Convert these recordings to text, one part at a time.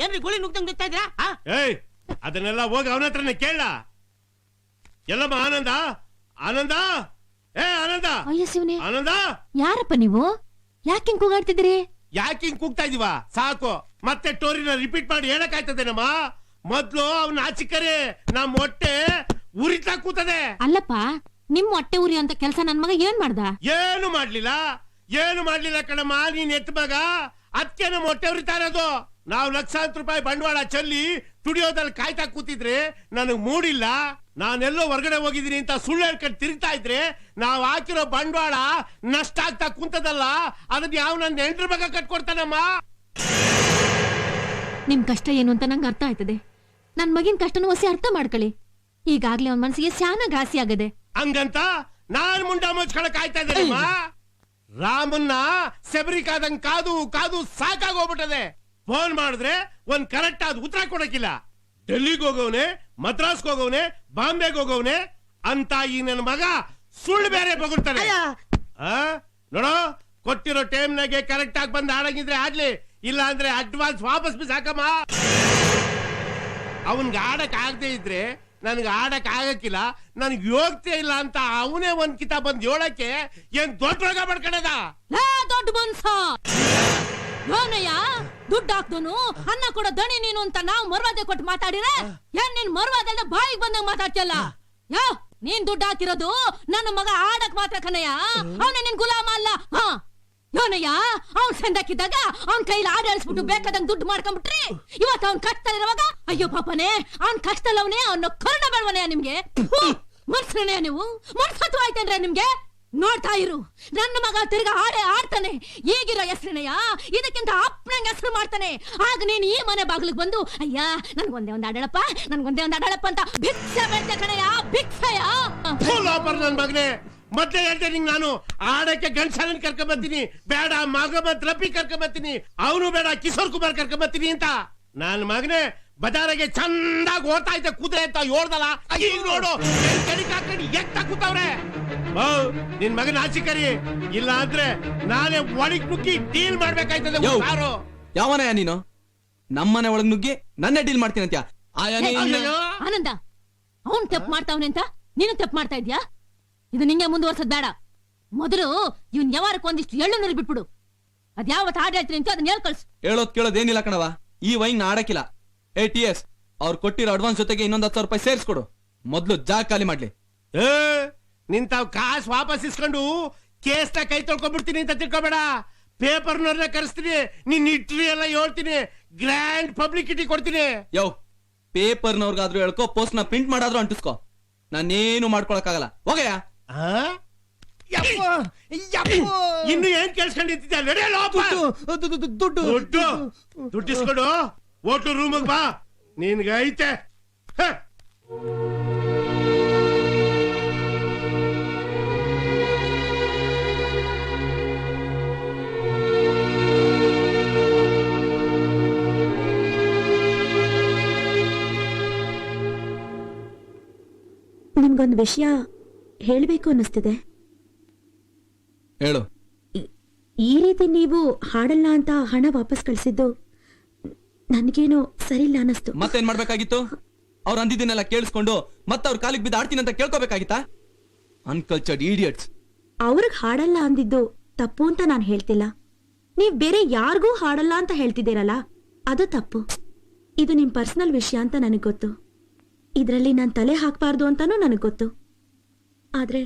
ಏನ್ರಿ ಗುಳಿ ನುಗ್ದಂಗ್ ಬಿಡ್ತಾ ಇದ್ರಾ? ಅದನ್ನೆಲ್ಲ ಹೋಗಿ ಅವನ ಹತ್ರನೇ ಕೇಳ. ಎಲ್ಲಮ್ಮ ಆನಂದ, ಆನಂದ, ಆನಂದ, ಆನಂದ. ಯಾರಪ್ಪ ನೀವು? ಯಾಕಿಂಗ್ ಕೂಗಾಡ್ತಿದ್ರಿ? ಯಾಕಿಂಗ್ ಕೂಗ್ತಾ ಇದೀವ? ಸಾಕು, ಮತ್ತೆ ಟೋರಿನ ರಿಪೀಟ್ ಮಾಡಿ ಹೇಳಕ್ಕಾಯ್ತದೇನಮ್ಮ? ಮೊದ್ಲು ಅವ್ನ ಆಚಿಕರೆ, ನಮ್ ಹೊಟ್ಟೆ ಉರಿತಾ ಕೂತದೆ. ಅಲ್ಲಪ್ಪ, ನಿಮ್ ಹೊಟ್ಟೆ ಉರಿ ಅಂತ ಕೆಲ್ಸ ನನ್ ಮಗ ಏನ್ ಮಾಡ್ದ? ಏನು ಮಾಡ್ಲಿಲ್ಲ ಕಣಮ್ಮ. ನೀನ್ ಎತ್ತ ಮಗ, ಅದಕ್ಕೆ ನಮ್ ಹೊಟ್ಟೆ ಉರಿತಾ ಇರೋದು. ನಾವು ಲಕ್ಷಾಂತರ ರೂಪಾಯಿ ಬಂಡವಾಳ ಚೆಲ್ಲಿ ಸ್ಟುಡಿಯೋದಲ್ಲಿ ಕಾಯ್ತಾ ಕೂತಿದ್ರೆ ನನಗ್ ಮೂಡಿಲ್ಲ. ನಾನೆಲ್ಲೋ ಹೊರಗಡೆ ಹೋಗಿದ್ದೀನಿ ಅಂತ ಸುಳ್ಳು ಹೇಳ್ಕೊಂಡು ತಿರುಗ್ತಾ ಇದ್ರೆ ನಾವ್ ಹಾಕಿರೋ ಬಂಡವಾಳ ನಷ್ಟ ಆಗ್ತಾ ಕುಂತದಲ್ಲ, ಅದನ್ನ ಯಾವ ನನ್ನ ಹೆಂಡ್ರ ಮಗ ಕಟ್ಕೊಡ್ತಾನಮ್ಮ. ನಿಮ್ ಕಷ್ಟ ಏನು ಅಂತ ನಂಗೆ ಅರ್ಥ ಆಯ್ತದೆ. ನನ್ ಮಗಿನ ಕಷ್ಟನೂ ಹೊಸಿ ಅರ್ಥ ಮಾಡ್ಕೊಳ್ಳಿ. ಈಗಾಗ್ಲೇ ಅವನ್ ಮನಸ್ಸಿಗೆ ಸ್ಯಾನ ಘಾಸಿ ಆಗದೆ. ಹಂಗಂತ ನಾನ್ ಮುಂಡ ಮುಚ್ಕೊಳಕ್ ಆಯ್ತಾ ಇದ್ದೇನಮ್ಮ. ರಾಮನ್ನ ಸೆಬರಿಕಾದಂಗ್ ಕಾದು ಕಾದು ಸಾಕಾಗೋಗ್ಬಿಟ್ಟದೆ. ಫೋನ್ ಮಾಡಿದ್ರೆ ಒಂದ್ ಕರೆಕ್ಟ್ ಆದ ಉತ್ತರ ಕೊಡಕ್ಕಿಲ್ಲ. ಡೆಲ್ಲಿಗೆ ಹೋಗವನೆ, ಮದ್ರಾಸ್ಗೆ ಹೋಗವನೆ, ಬಾಂಬೆಗೆ ಹೋಗವನೆ ಅಂತ ಈ ನನ್ನ ಮಗ ಸುಳ್ಳು ಬೇರೆ ಬಗುಳ್ತಾನೆ. ನೋಡೋ, ಕೊಟ್ಟಿರೋ ಟೈಮ್ನಾಗೆ ಕರೆಕ್ಟ್ ಆಗಿ ಬಂದ್ ಆಡಂಗಿದ್ರೆ ಆಡ್ಲಿ, ಇಲ್ಲ ಅಂದ್ರೆ ಅಡ್ವಾನ್ಸ್ ವಾಪಸ್ ಬಿ ಸಾಕಮ್ಮ. ಅವನ್ಗೆ ಆಡಕ್ ಆಗದೆ ಇದ್ರೆ ನನ್ಗೆ ಆಡಕ್ ಆಗಕ್ಕಿಲ್ಲ, ನನ್ಗೆ ಯೋಗ್ಯತೆ ಇಲ್ಲ ಅಂತ ಅವನೇ ಒಂದ್ ಕಿತ ಬಂದ್ ಹೇಳಕ್ಕೆ ಏನ್ ದೊಡ್ಡ ರೋಗ ಮಾಡ್ಕೊಂಡದ. ದೊಡ್ಡ ಮನ್ಸ ಯೋನಯ್ಯ, ದುಡ್ಡು ಹಾಕ್ದನು ಅನ್ನ ಕೊಡೋ ದಣಿ ನೀನು ಅಂತ ನಾವು ಮರ್ವಾದೆ ಕೊಟ್ಟು ಮಾತಾಡಿದ್ರೆ ಏನ್ ನೀನ್ ಮರ್ವಾದ ಬಾಯಿಗೆ ಬಂದಂಗ ಮಾತಾಡ್ತಿಯಲ್ಲ? ಯೋ, ನೀನ್ ದುಡ್ಡು ಹಾಕಿರೋದು ನನ್ನ ಮಗ ಆಡಕ್ ಮಾತ್ರ ಕಣಯ್ಯ, ಅವನ ನಿನ್ ಗುಲಾಮ ಅಲ್ಲ. ಯೋನಯ್ಯ, ಅವ್ನ್ ಸಂದಾಕಿದ್ದಾಗ ಅವ್ನ್ ಕೈಲಿ ಆಡಾಡಿಸ್ಬಿಟ್ಟು ಬೇಕಾದಂಗ್ ದುಡ್ಡು ಮಾಡ್ಕೊಂಡ್ಬಿಟ್ರಿ. ಇವತ್ತು ಅವ್ನ್ ಕಷ್ಟದಲ್ಲಿರುವಾಗ ಅಯ್ಯೋ ಪಾಪನೇ, ಅವ್ನ್ ಕಷ್ಟದಲ್ಲವನೇ, ಅವನ್ನ ಕರುಣ ಬೇಡವನೇ ನಿಮ್ಗೆ? ಮನ್ಸನೇ ನೀವು? ಮನ್ಸತ್ವ ಆಯ್ತೇನ್ರೆ ನಿಮ್ಗೆ? ನೋಡ್ತಾ ಇರು, ನನ್ನ ಮಗ ತಿರ್ಗಾ ಆಡ್ತಾನೆ. ಈಗಿರೋ ಹೆಸರಿನಯ್ಯ ಇದಕ್ಕಿಂತ ಅಪ್ಪನಂಗ್ ಹೆಸರು ಮಾಡ್ತಾನೆ. ಆಗ ನೀನ್ ಈ ಮನೆ ಬಾಗಿಲಿಗೆ ಬಂದು ಅಯ್ಯ ನನ್ಗೊಂದೇ ಒಂದ್ ಆಡಳಪ್ಪ, ನನ್ಗೊಂದೇ ಒಂದ್ ಆಡಳಪ್ಪ ಅಂತ ಭಿಕ್ಷೆ ಬೇಡ್ತೆ ಕಣಯ್ಯ, ಭಿಕ್ಷೆಯ. ನನ್ ಮಗನೇ, ಮತ್ತೆ ಹೇಳ್ತೇನೆ ನಿಂಗ್ ನಾನು ಆಡಕ್ಕೆ ಗಂಡಸರನ್ ಕರ್ಕೊಂಡ್ ಬರ್ತೀನಿ, ಬೇಡ ಮಗಮತ್ ರಫಿ ಕರ್ಕೊಂಡ್ ಬರ್ತೀನಿ, ಅವನು ಬೇಡ ಕಿಶೋರ್ ಕುಮಾರ್ ಕರ್ಕೊಂಡ್ ಬರ್ತೀನಿ ಅಂತ. ನನ್ ಮಗನೇ ಬಜಾರಿಗೆ ಚಂದಾಗಿ ಓಡ್ತಾ ಇದ್ದೆ ಕೂತ್ರೆ ಅಂತ ಹೇಳ್ದಲ್ಲ, ಈಗ ನೋಡು ಎಕ್ತಾ ಕೂತವ್ರೆ. ನಿನ್ ಮಗನ ಆಚಿಕರಿ, ಇಲ್ಲ ಅಂದ್ರೆ ನಾನೇ ಒಳಗ್ ನುಗ್ಗಿ ಡೀಲ್ ಮಾಡ್ಬೇಕಾಯ್ತದೆ. ಯಾವನಯ್ಯ ನೀನು? ನಮ್ಮನೆ ಒಳಗ್ ನುಗ್ಗಿ ನನ್ನೇ ಡೀಲ್ ಮಾಡ್ತೀನಿ ಅಂತ? ಆನಂದ, ಅವನ್ ತಪ್ಪು ಮಾಡ್ತಾವನೆ ಅಂತ ನೀನು ತಪ್ಪು ಮಾಡ್ತಾ ಇದ್ಯಾ? ಇದು ನಿಂಗೆ ಮುಂದುವರ್ಸದ್ ಬೇಡ. ಮೊದಲು ಇವ್ನ್ ಯಾವಾರಕ್ಕೆ ಒಂದಿಷ್ಟು ಎಳ್ಳು ಬಿಟ್ಬಿಡು. ಅದ್ ಯಾವತ್ ಹಾಡು ಹೇಳ್ತೀನಿ ಅಂತ ಅದನ್ನ ಹೇಳ್ಕಳ್ಸು. ಹೇಳೋದ್ ಕೇಳೋದೇನಿಲ್ಲ ಕಣವ, ಈ ವೈನ್ ಆಡಕಿಲ್ಲ. ATS ಅವ್ರು ಕೊಟ್ಟಿರೋ ಅಡ್ವಾನ್ಸ್ ಜೊತೆಗೆ ಇನ್ನೊಂದ್ 10,000 ರೂಪಾಯಿ ಸೇರ್ಸ್ಕೊಡು. ಮೊದ್ಲು ಜಾಗ ಖಾಲಿ ಮಾಡ್ಲಿ. ನಿಂತಾವ್ ಕಾಸು ವಾಪಸ್ ಇಸ್ಕೊಂಡು ಕೇಸ್ನ ಕೈ ತೊಳ್ಕೊಂಡ್ಬಿಡ್ತೀನಿ ಅಂತ ತಿಳ್ಕೊಬೇಡ. ಪೇಪರ್ನವ್ರನ್ನ ಕರೆಸ್ತೀನಿ, ನಿನ್ ಹಿಸ್ಟ್ರಿ ಎಲ್ಲ ಹೇಳ್ತೀನಿ, ಗ್ರ್ಯಾಂಡ್ ಪಬ್ಲಿಸಿಟಿ ಕೊಡ್ತೀನಿ. ಯೋ, ಪೇಪರ್ನವ್ರಿಗಾದ್ರೂ ಹೇಳ್ಕೊ, ಪೋಸ್ಟ್ ನ ಪ್ರಿಂಟ್ ಮಾಡಾದ್ರೂ ಅಂಟಿಸ್ಕೊ. ನಾನೇನು ಮಾಡ್ಕೊಳಕ್ ಆಗಲ್ಲ, ಹೋಗಯ್ಯ. ಇನ್ನು ಏನ್ ಕೇಳಿಸ್ಕೊಂಡಿದ್ದ? ದುಡ್ಡು ಇಸ್ಕೊಂಡು ಹೋಟ್ಲು ರೂಮಿಗೆ ಬಾ, ನಿನ್ಗೆ ಐತೆ. ನಿಮ್ಗೊಂದು ವಿಷಯ ಹೇಳ್ಬೇಕು ಅನ್ನಿಸ್ತಿದೆ. ಹೇಳು. ಈ ರೀತಿ ನೀವು ಹಾಡಲ್ಲ ಅಂತ ಹಣ ವಾಪಸ್ ಕಳಿಸಿದ್ದು ನನ್ಗೇನೋ ಸರಿಯಿಲ್ಲ ಅನ್ನಿಸ್ತು. ಮತ್ತೇನ್ ಮಾಡ್ಬೇಕಾಗಿತ್ತು? ಅವ್ರು ಅಂದಿದ್ದನ್ನೆಲ್ಲ ಕೇಳಿಸ್ಕೊಂಡು ಮತ್ತೆ ಅವ್ರ ಕಾಲಿಗೆ ಬಿದ್ದು ಆಡ್ತೀನಿ ಅಂತ ಕೇಳ್ಕೋಬೇಕಾಗಿತ್ತಾ? Uncultured idiots. ಅವ್ರಿಗೆ ಹಾಡಲ್ಲ ಅಂದಿದ್ದು ತಪ್ಪು ಅಂತ ನಾನು ಹೇಳ್ತಿಲ್ಲ. ನೀವ್ ಬೇರೆ ಯಾರಿಗೂ ಹಾಡಲ್ಲ ಅಂತ ಹೇಳ್ತಿದ್ದೀರಲ್ಲ, ಅದು ತಪ್ಪು. ಇದು ನಿಮ್ ಪರ್ಸನಲ್ ವಿಷಯ ಅಂತ ನನಗ್ ಗೊತ್ತು. ಇದ್ರಲ್ಲಿ ನಾನ್ ತಲೆ ಹಾಕ್ಬಾರ್ದು ಅಂತಾನೂ ನನಗ್ ಗೊತ್ತು. ಆದ್ರೆ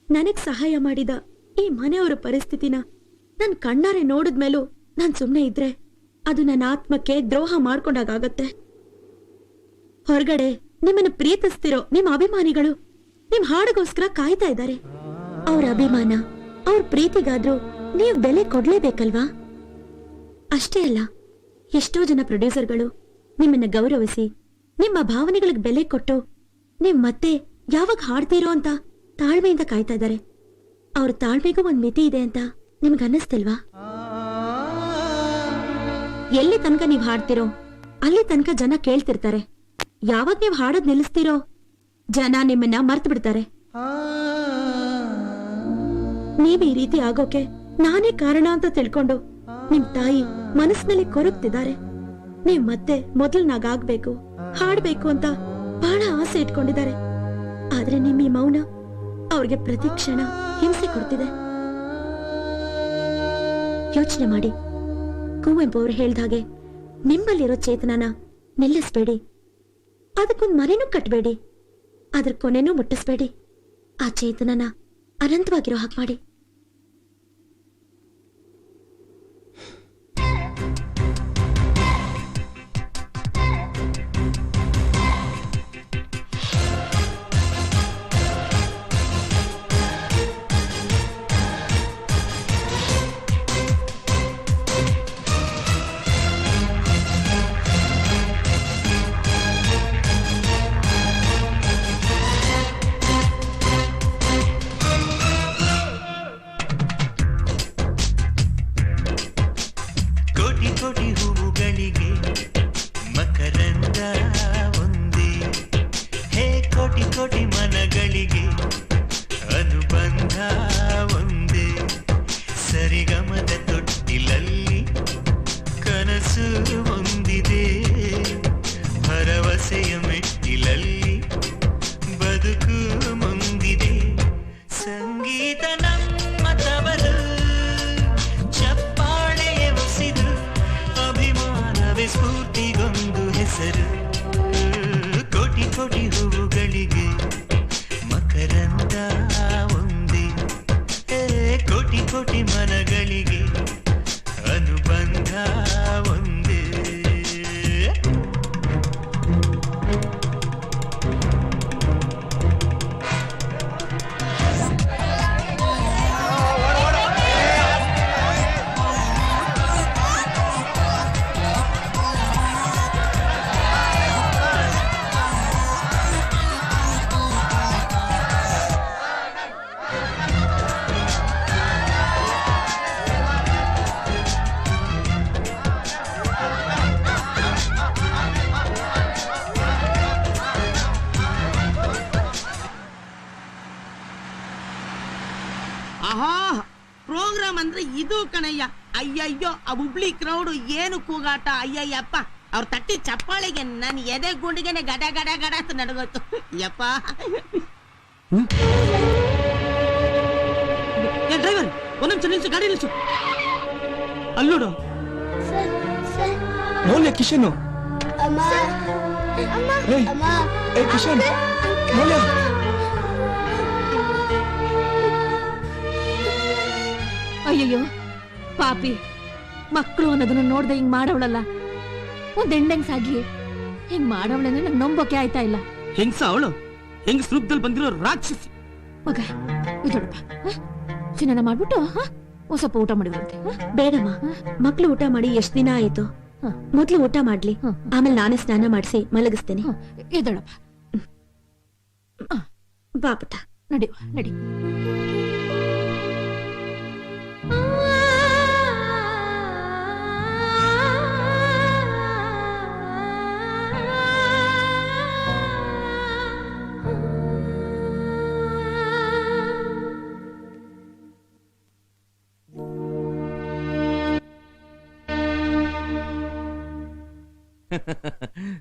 ನನಗ್ ಸಹಾಯ ಮಾಡಿದ ಈ ಮನೆಯವರ ಪರಿಸ್ಥಿತಿನ ನನ್ ಕಣ್ಣಾರೆ ನೋಡಿದ್ಮೇಲೂ ನಾನ್ ಸುಮ್ನೆ ಇದ್ರೆ ಅದು ನನ್ನ ಆತ್ಮಕ್ಕೆ ದ್ರೋಹ ಮಾಡ್ಕೊಂಡಾಗತ್ತೆ. ಹೊರಗಡೆ ನಿಮ್ಮನ್ನ ಪ್ರೀತಿಸ್ತಿರೋ ನಿಮ್ ಅಭಿಮಾನಿಗಳು ನಿಮ್ ಹಾಡಿಗೋಸ್ಕರ ಕಾಯ್ತಾ ಇದ್ದಾರೆ. ಅವ್ರ ಅಭಿಮಾನ, ಅವ್ರ ಪ್ರೀತಿಗಾದ್ರೂ ನೀವು ಬೆಲೆ ಕೊಡ್ಲೇಬೇಕಲ್ವಾ? ಅಷ್ಟೇ ಅಲ್ಲ, ಎಷ್ಟೋ ಜನ ಪ್ರೊಡ್ಯೂಸರ್ಗಳು ನಿಮ್ಮನ್ನ ಗೌರವಿಸಿ ನಿಮ್ಮ ಭಾವನೆಗಳಿಗೆ ಬೆಲೆ ಕೊಟ್ಟು ನೀವ್ ಮತ್ತೆ ಯಾವಾಗ ಹಾಡ್ತೀರೋ ಅಂತ ತಾಳ್ಮೆಯಿಂದ ಕಾಯ್ತಾ ಇದ್ದಾರೆ. ಅವ್ರ ತಾಳ್ಮೆಗೂ ಒಂದ್ ಮಿತಿ ಇದೆ ಅಂತ ನಿಮ್ಗೆ ಅನ್ನಿಸ್ತಿಲ್ವಾ? ಎಲ್ಲಿ ತನಕ ನೀವ್ ಹಾಡ್ತಿರೋ ಅಲ್ಲಿ ತನಕ ಜನ ಕೇಳ್ತಿರ್ತಾರೆ. ಯಾವಾಗ ನೀವ್ ಹಾಡೋದ್ ನಿಲ್ಲಿಸ್ತಿರೋ ಜನ ನಿಮ್ಮನ್ನ ಮರ್ತು ಬಿಡ್ತಾರೆ. ನೀವ್ ಈ ರೀತಿ ಆಗೋಕೆ ನಾನೇ ಕಾರಣ ಅಂತ ತಿಳ್ಕೊಂಡು ನಿಮ್ ತಾಯಿ ಮನಸ್ಸಿನಲ್ಲಿ ಕೊರಗ್ತಿದ್ದಾರೆ. ನೀವ್ ಮತ್ತೆ ಮೊದಲ್ನಾಗಾಗ್ಬೇಕು, ಹಾಡ್ಬೇಕು ಅಂತ ಬಹಳ ಆಸೆ ಇಟ್ಕೊಂಡಿದ್ದಾರೆ. ಆದ್ರೆ ನಿಮ್ ಈ ಮೌನ ಅವ್ರಿಗೆ ಪ್ರತಿ ಕ್ಷಣ ಹಿಂಸೆ ಕೊಡ್ತಿದೆ. ಯೋಚನೆ ಮಾಡಿ, ಕುವೆಂಪು ಅವ್ರು ಹೇಳ್ದ ಹಾಗೆ ನಿಮ್ಮಲ್ಲಿರೋ ಚೇತನನ ನಿಲ್ಲಿಸ್ಬೇಡಿ, ಅದಕ್ಕೊಂದ್ ಮನೆನೂ ಕಟ್ಬೇಡಿ, ಅದ್ರ ಕೊನೆನೂ ಮುಟ್ಟಿಸ್ಬೇಡಿ. ಆ ಚೇತನನ ಅನಂತವಾಗಿರೋ ಹಾಗೆ ಮಾಡಿ. ಆಹಾ, ಪ್ರೋಗ್ರಾಮ್ ಅಂದ್ರೆ ಇದು ಕಣಯ್ಯ. ಅಯ್ಯಯ್ಯೋ, ಆ ಹುಬ್ಳಿ ಕ್ರೌಡ್ ಏನು ಕೂಗಾಟ! ಅಯ್ಯಯ್ಯಪ್ಪ, ಅವ್ರ ತಟ್ಟಿ ಚಪ್ಪಾಳೆಗೆ ನನ್ ಎದೆ ಗುಂಡಿಗೆನೆ ಗಡ ಗಡ ಗಡ ಅಂತ ನಡಗೋಯ್ತು. ಯಪ್ಪ, ಡ್ರೈವರ್ ಒಂದ್ ನಿಮಿಷ ನಿಲ್ಸು, ಗಾಡಿ ನಿಲ್ಸು. ಅಲ್ಲೋಡು ಮೌಲ್ಯ ಕಿಶನ್, ಕಿಶನ್ ಮೌಲ್ಯ. ಅಯ್ಯಯ್ಯೋ ಪಾಪಿ, ಮಕ್ಕಳು ಅನ್ನೋದನ್ನ ನೋಡ್ದೆ ಹಿಂಗ್ ಮಾಡವಳಲ್ಲ. ಒಂದ್ ಹೆಂಡಂಗ್ಸಾಗಿ ಹಿಂಗ್ ಮಾಡವಳಂದ್ರೆ ನಂಗೆ ನಂಬೋಕೆ ಆಯ್ತಾ ಇಲ್ಲ. ಹೆಂಗ್ಸ ಅವಳು, ಹೆಂಗ್ ರೂಪದಲ್ಲಿ ಬಂದಿರೋ ರಾಕ್ಷಸಿ. ಮಗ ಇದೊಡಪ್ಪ, ಚಿನ್ನ ಮಾಡ್ಬಿಟ್ಟು ಒಂದ್ ಸ್ವಲ್ಪ ಊಟ ಮಾಡಿದ್ರಂತೆ. ಬೇಡಮ್ಮ, ಮಕ್ಳು ಊಟ ಮಾಡಿ ಎಷ್ಟ್ ದಿನ ಆಯ್ತು. ಮೊದ್ಲು ಊಟ ಮಾಡ್ಲಿ, ಆಮೇಲೆ ನಾನೇ ಸ್ನಾನ ಮಾಡಿಸಿ ಮಲಗಿಸ್ತೇನೆ. ಇದೊಳಪ್ಪ, ಬಾಪುಟ ನಡಿ ನಡಿ.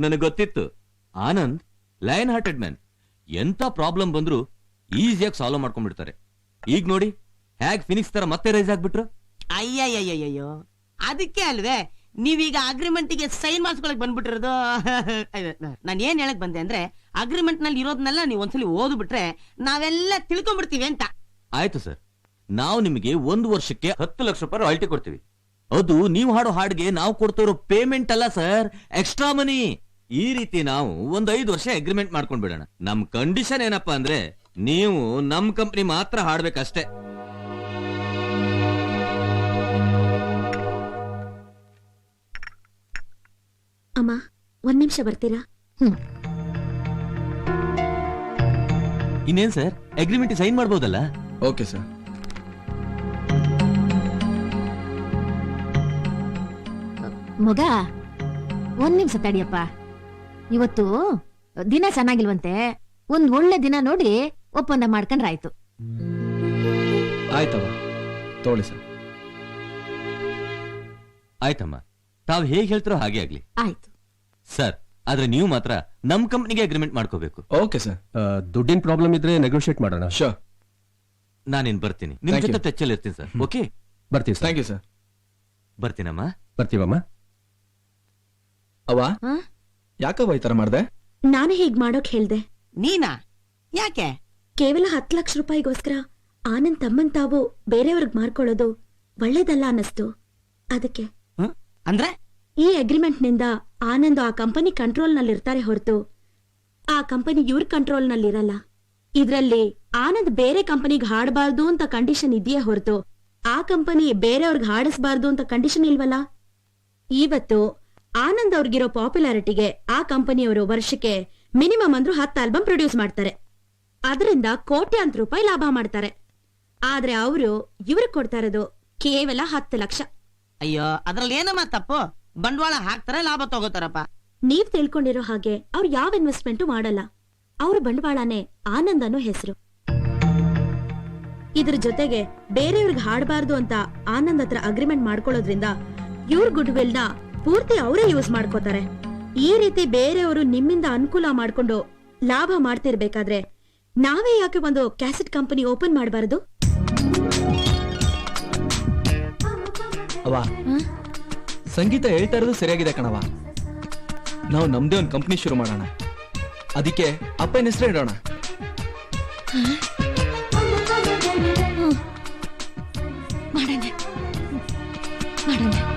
ನನಗೆ ಗೊತ್ತಿತ್ತು, ಆನಂದ್ ಲಯನ್ ಹಾರ್ಟೆಡ್ ಮ್ಯಾನ್. ಎಂತ ಪ್ರಾಬ್ಲಮ್ ಬಂದ್ರು ಈಸಿಯಾಗಿ ಸಾಲ್ವ್ ಮಾಡ್ಕೊಂಡ್ಬಿಡ್ತಾರೆ. ಈಗ ನೋಡಿ ಹೇಗ್ ಫಿನಿಕ್ಸ್ ತರ ಮತ್ತೆ ರೈಸ್ ಆಗ್ಬಿಟ್ರು. ಅಯ್ಯಯ್ಯಯ್ಯಯ್ಯೋ, ಅದಕ್ಕೆ ಅಲ್ವೇ ನೀವೀಗ ಅಗ್ರಿಮೆಂಟ್ಗೆ ಸೈನ್ ಮಾಡಿಸ್ಕೊಳಕ್ ಬಂದ್ಬಿಟ್ಟಿರೋದು. ನಾನು ಏನ್ ಹೇಳಕ್ ಬಂದೆ ಅಂದ್ರೆ, ಅಗ್ರಿಮೆಂಟ್ ನಲ್ಲಿ ಇರೋದನ್ನೆಲ್ಲ ನೀವು ಒಂದ್ಸಲಿ ಓದ್ಬಿಟ್ರೆ ನಾವೆಲ್ಲ ತಿಳ್ಕೊಂಡ್ಬಿಡ್ತೀವಿ ಅಂತ. ಆಯ್ತು ಸರ್, ನಾವು ನಿಮಗೆ 1 ವರ್ಷಕ್ಕೆ 10 ಲಕ್ಷ ರೂಪಾಯಿ ರಾಯಲ್ಟಿ ಕೊಡ್ತೀವಿ. ಅದು ನೀವು ಹಾಡೋ ಹಾಡ್ಗೆ ನಾವು ಕೊಡ್ತಿರೋ ಪೇಮೆಂಟ್ ಅಲ್ಲ ಸರ್, ಎಕ್ಸ್ಟ್ರಾ ಮನಿ. ಈ ರೀತಿ ನಾವು 5 ವರ್ಷ ಅಗ್ರಿಮೆಂಟ್ ಮಾಡ್ಕೊಂಡ್ ಬಿಡೋಣ. ನಮ್ ಕಂಡೀಷನ್ ಏನಪ್ಪಾ ಅಂದ್ರೆ, ನೀವು ನಮ್ ಕಂಪ್ನಿ ಮಾತ್ರ ಹಾಡ್ಬೇಕಷ್ಟೇ. ಅಮ್ಮ, 1 ನಿಮಿಷ ಬರ್ತೀರಾ? ಇನ್ನೇನ್ ಸರ್, ಅಗ್ರಿಮೆಂಟ್ ಸೈನ್ ಮಾಡ್ಬೋದಲ್ಲ? Okay sir. ಮಗ, 1 ನಿಮಿಷ ತಡಿಯಪ್ಪ. ಇವತ್ತು ದಿನ ಚೆನ್ನಾಗಿಲ್ವಂತೆ, ಒಂದ್ ಒಳ್ಳೆ ದಿನ ನೋಡಿ ಒಪ್ಪಂದ ಮಾಡ್ಕೊಂಡ್ರಾಯ್ತು. ಆಯ್ತವ, ತೋಳಿ ಸರ್. ಆಯ್ತಮ್ಮ, ತಾವ್ ಹೇಗ್ ಹೇಳ್ತಾರೋ ಹಾಗೆ ಆಗ್ಲಿ ಆಯ್ತು. ಸರ್. ಆದ್ರೆ ನೀವು ಮಾತ್ರ ನಮ್ ಕಂಪ್ನಿಗೆ ಅಗ್ರಿಮೆಂಟ್ ಮಾಡ್ಕೋಬೇಕು. Okay sir. ದುಡ್ಡಿನ ಪ್ರಾಬ್ಲಮ್ ಇದ್ರೆ ನೆಗೋಷಿಯೇಟ್ ಮಾಡೋಣ. ಶೋರ್. ನಾನೇನ್ ಬರ್ತೀನಿ, ನಿಮ್ Thank ಜೊತೆ you. ಟಚ್ ಅಲ್ಲಿ ಇರ್ತೀನಿ ಸರ್. ಓಕೆ, ಬರ್ತೀವಿ ಸರ್. Thank you sir. ಬರ್ತೀನಮ್ಮ. ಬರ್ತೀವಮ್ಮ. ಅವ್ವ, ಆ? ಯಾಕವ್ವ ಈ ತರ ಮಾಡ್ದೆ? ನಾನೇ ಹೀಗ್ ಮಾಡೋಕ್ ಹೇಳ್ದೆ. ನೀನಾ? ಯಾಕೆ? ಕೇವಲ 10 ಲಕ್ಷ ರೂಪಾಯಿಗೋಸ್ಕರ ಆನಂದ್ ತಮ್ಮನ್ ತಾವು ಬೇರೆಯವ್ರಿಗೆ ಮಾರ್ಕೊಳ್ಳೋದು ಒಳ್ಳೇದಲ್ಲ ಅನ್ನಿಸ್ತು. ಅದಕ್ಕೆ ಅಂದ್ರೆ ಈ ಅಗ್ರಿಮೆಂಟ್ ನಿಂದ ಆನಂದ್ ಆ ಕಂಪನಿ ಕಂಟ್ರೋಲ್ ನಲ್ಲಿ ಇರ್ತಾರೆ ಹೊರತು ಆ ಕಂಪನಿ ಇವ್ರ ಕಂಟ್ರೋಲ್ ನಲ್ಲಿ ಇರಲ್ಲ. ಇದ್ರಲ್ಲಿ ಆನಂದ್ ಬೇರೆ ಕಂಪನಿಗೆ ಹಾಡಬಾರ್ದು ಅಂತ ಕಂಡೀಷನ್ ಇದೆಯೇ ಹೊರತು ಆ ಕಂಪನಿ ಬೇರೆಯವ್ರಿಗೆ ಹಾಡಿಸ್ಬಾರ್ದು ಅಂತ ಕಂಡೀಷನ್ ಇಲ್ವಲ್ಲ. ಇವತ್ತು ಆನಂದ್ ಅವ್ರಿಗಿರೋ ಪಾಪ್ಯುಲಾರಿಟಿಗೆ ಆ ಕಂಪನಿಯವರು ವರ್ಷಕ್ಕೆ ಮಿನಿಮಮ್ ಅಂದ್ರೂ 10 ಆಲ್ಬಮ್ ಪ್ರೊಡ್ಯೂಸ್ ಮಾಡ್ತಾರೆ. ಅದರಿಂದ ಕೋಟ್ಯಾಂತರ ರೂಪಾಯಿ ಲಾಭ ಮಾಡ್ತಾರೆ. ಆದ್ರೆ ಅವರು ಇವ್ರಿಗೆ ಕೊಡ್ತಾ ಇರೋದು ಕೇವಲ 10 ಲಕ್ಷ. ಅಯ್ಯೋ, ಅದ್ರಲ್ಲಿ ಏನಮ್ಮ ತಪ್ಪು? ಬಂಡವಾಳ ಹಾಕ್ತಾರೆ, ಲಾಭ ತಗೋತಾರಪ್ಪ. ನೀವ್ ತಿಳ್ಕೊಂಡಿರೋ ಹಾಗೆ ಅವ್ರು ಯಾವ ಇನ್ವೆಸ್ಟ್ಮೆಂಟು ಮಾಡಲ್ಲ. ಅವ್ರ ಬಂಡವಾಳನೇ ಆನಂದ್ ಅನ್ನೋ ಹೆಸರು. ಇದ್ರ ಜೊತೆಗೆ ಬೇರೆಯವ್ರಿಗೆ ಹಾಡಬಾರ್ದು ಅಂತ ಆನಂದ್ ಹತ್ರ ಅಗ್ರಿಮೆಂಟ್ ಮಾಡ್ಕೊಳ್ಳೋದ್ರಿಂದ ಇವ್ರ ಗುಡ್ ವಿಲ್ ನ ಪೂರ್ತಿ ಅವರೇ ಯೂಸ್ ಮಾಡ್ಕೋತಾರೆ. ಈ ರೀತಿ ಬೇರೆಯವರು ನಿಮ್ಮಿಂದ ಅನುಕೂಲ ಮಾಡ್ಕೊಂಡು ಲಾಭ ಮಾಡ್ತಿರ್ಬೇಕಾದ್ರೆ ನಾವೇ ಯಾಕೆ ಒಂದು ಕ್ಯಾಸೆಟ್ ಕಂಪನಿ ಓಪನ್ ಮಾಡಬಾರದು? ಅವ್ವ, ಸಂಗೀತ ಹೇಳ್ತಾ ಇರೋದು ಸರಿಯಾಗಿದೆ ಕಣವ. ನಾವು ನಮ್ದೇ ಒಂದು ಕಂಪ್ನಿ ಶುರು ಮಾಡೋಣ. ಅದಕ್ಕೆ ಅಪ್ಪನ ಹೆಸರು ಇಡೋಣ. ಮಾಡೋಣ.